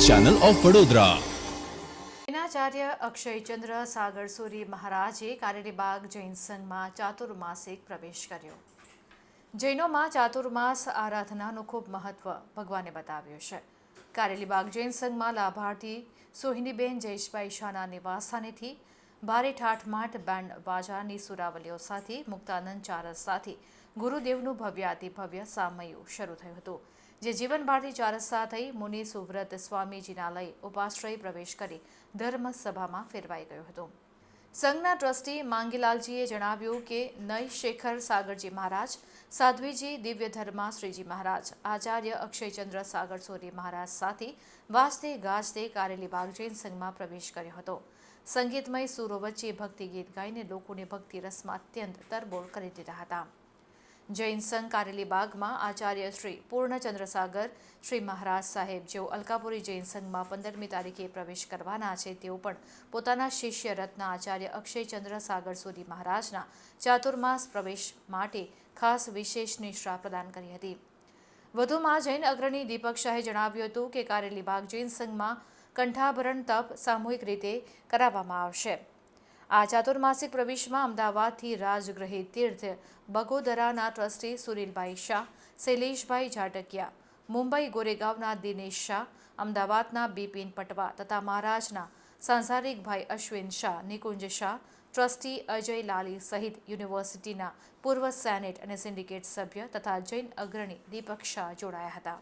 Channel of Vadodara. Acharya અક્ષયચંદ્ર સાગરસુરી મહારાજે કારેલીબાગ જૈન સંઘમાં ચાતુર્માસિક પ્રવેશ કર્યો। જૈનોમાં ચાતુર્માસ આરાધનાનું ખૂબ મહત્વ ભગવાને બતાવ્યું છે। કારેલીબાગ જૈન સંઘમાં લાભાર્થી સોહિનીબેન જયેશભાઈ શાહના નિવાસસ્થાનેથી ભારે ઠાઠમાઠ બેન્ડ વાજાની સુરાવલીઓ સાથે મુક્તાનંદ ચારસ સાથે ગુરુદેવનું ભવ્યાતિભવ્ય સામયું શરૂ થયું હતું, જે જીવન ભારતી ચારસ્સા થઈ મુનિ સુવ્રત સ્વામીજીના લઈ ઉપાશ્રય પ્રવેશ કરી ધર્મસભામાં ફેરવાઈ ગયો હતો। સંઘના ટ્રસ્ટી માંગીલાલજીએ જણાવ્યું કે નય શેખર સાગરજી મહારાજ, સાધ્વીજી દિવ્યધર્મા શ્રીજી મહારાજ, આચાર્ય અક્ષયચંદ્ર સાગરસુરી મહારાજ સાથે વાજતે ગાજતે કારેલીબાગ જૈન સંઘમાં પ્રવેશ કર્યો હતો। સંગીતમય સુરો વચ્ચે ભક્તિ ગીત ગાઈને લોકોને ભક્તિ રસમાં અત્યંત તરબોળ કરી દીધા હતા। જૈન સંઘ કારેલીબાગમાં આચાર્ય શ્રી પૂર્ણચંદ્ર સાગર શ્રી મહારાજ સાહેબ, જેઓ અલકાપુરી જૈન સંઘમાં 15મી તારીખે પ્રવેશ કરવાના છે, તેઓ પણ પોતાના શિષ્ય રત્ન આચાર્ય અક્ષયચંદ્ર સાગરસુરી મહારાજના ચાતુર્માસ પ્રવેશ માટે ખાસ વિશેષ નિશ્રા પ્રદાન કરી હતી। વધુમાં જૈન અગ્રણી દીપક શાહે જણાવ્યું હતું કે કારેલીબાગ જૈન સંઘમાં કંઠાભરણ તપ સામૂહિક રીતે કરાવવામાં આવશે। આ ચાતુર્માસિક પ્રવેશમાં અમદાવાદથી રાજગૃહી તીર્થ બગોદરાના ટ્રસ્ટી સુરીલભાઈ શાહ, શૈલેષભાઈ ઝાટકિયા, મુંબઈ ગોરેગાંવના દિનેશ શાહ, અમદાવાદના બિપિન પટવા તથા મહારાજના સાંસારિકભાઈ અશ્વિન શાહ, નિકુંજ શાહ, ટ્રસ્ટી અજય લાલી સહિત યુનિવર્સિટીના પૂર્વ સેનેટ અને સિન્ડિકેટ સભ્ય તથા જૈન અગ્રણી દીપક શાહ જોડાયા હતા।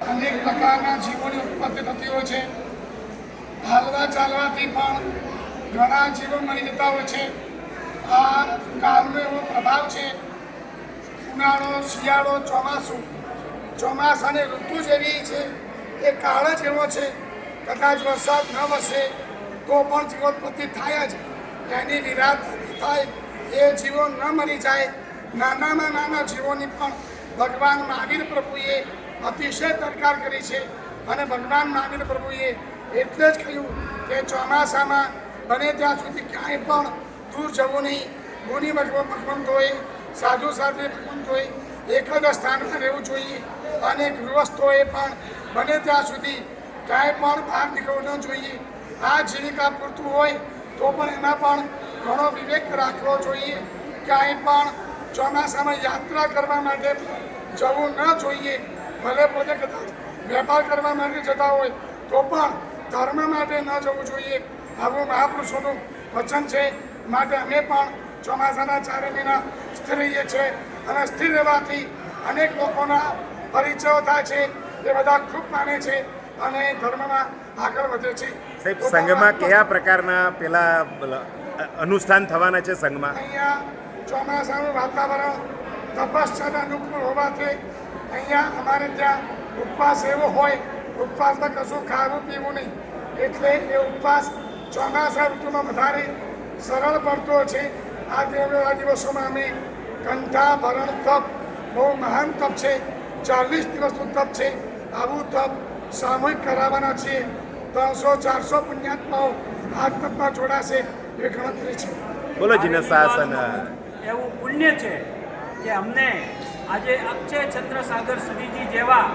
અનેક પ્રકારના જીવોની ઉત્પત્તિ થતી હોય છે। હાલવા ચાલવાથી પણ ઘણા જીવો મરી જતા હોય છે। આ કાળનો એવો પ્રભાવ છે। ઉનાળો, શિયાળો, ચોમાસું, ચોમાસાની ઋતુ જેવી છે, એ કાળ જ એવો છે। કદાચ વરસાદ ન વરસે તો પણ જીવોત્પત્તિ થાય જ, એની વિરાટ થાય, એ જીવો ન મરી જાય। નાનામાં નાના જીવોની પણ ભગવાન મહાવીર પ્રભુએ અતિશય દરકાર કરી છે। અને ભગવાન મહાવીર પ્રભુએ એટલે જ કહ્યું કે ચોમાસામાં બને ત્યાં સુધી ક્યાંય પણ દૂર જવું નહીં। મુનિ ભગવંતોએ, સાધુ સાધ્વી ભગવંતોએ એક જ સ્થાનમાં રહેવું જોઈએ। અને ગૃહસ્થોએ પણ બને ત્યાં સુધી ક્યાંય પણ બહાર નીકળવું ન જોઈએ। આ જીવિકા પૂરતું હોય તો પણ એમાં પણ ઘણો વિવેક રાખવો જોઈએ। ક્યાંય પણ ચોમાસામાં યાત્રા કરવા માટે જવું ન જોઈએ। ભલે પોતે કદાચ વેપાર કરવા માટે જતા હોય તો પણ ધર્મ માટે ન જવું જોઈએ। આવું મહાપુરુષોનું વચન છે। માટે અમે પણ ચોમાસાના 4 મહિના સ્થિર રહીએ છીએ। અને સ્થિર રહેવાથી અનેક લોકોના પરિચયો થાય છે, એ બધા ખૂબ માને છે અને ધર્મમાં આગળ વધે છે। સાહેબ, સંઘમાં કયા પ્રકારના પેલા અનુષ્ઠાન થવાના છે? સંઘમાં અહીંયા ચોમાસાનું વાતાવરણ તપશ્ચર્યા અનુકૂળ હોવાથી અહીંયા અમારે ત્યાં ઉપવાસ એવો હોય, ઉપવાસમાં કશું ખાવું પીવું નહીં, એટલે એ ઉપવાસ ચોમાસા ઋતુમાં વધારે સરળ પડતો છે। આ દિવસોમાં અમે કંઠાભરણ તપ, બહુ મહાન તપ છે, 40 દિવસનું તપ છે। આવું તપ સામૂહિક કરાવવાના છીએ। 300-400 પુણ્યાત્માઓ આ તપમાં જોડાશે એવી ગણતરી છે। બોલો જીને શાસન એવું પુણ્ય છે કે અમને આજે અક્ષયચંદ્ર સાગર સુરીજી જેવા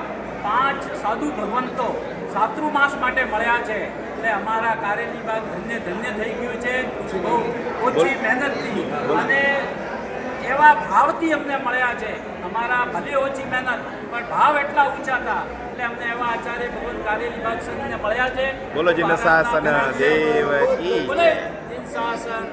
5 સાધુ ભગવંતો ચાતુર્માસ માટે મળ્યા છે। એટલે અમારા કારેલીબાગ ધન્ય ધન્ય થઈ ગયું છે, બહુ ઓછી મહેનતથી અને એવા ભાવથી અમને મળ્યા છે। અમારા ભલે ઓછી મહેનત પણ ભાવ એટલા ઊંચા હતા, એટલે અમને એવા આચાર્ય ભગવાન કારેલીબાગ સંઘને મળ્યા છે। બોલો જીને શાસન દેવ કી બોલે જીન શાસન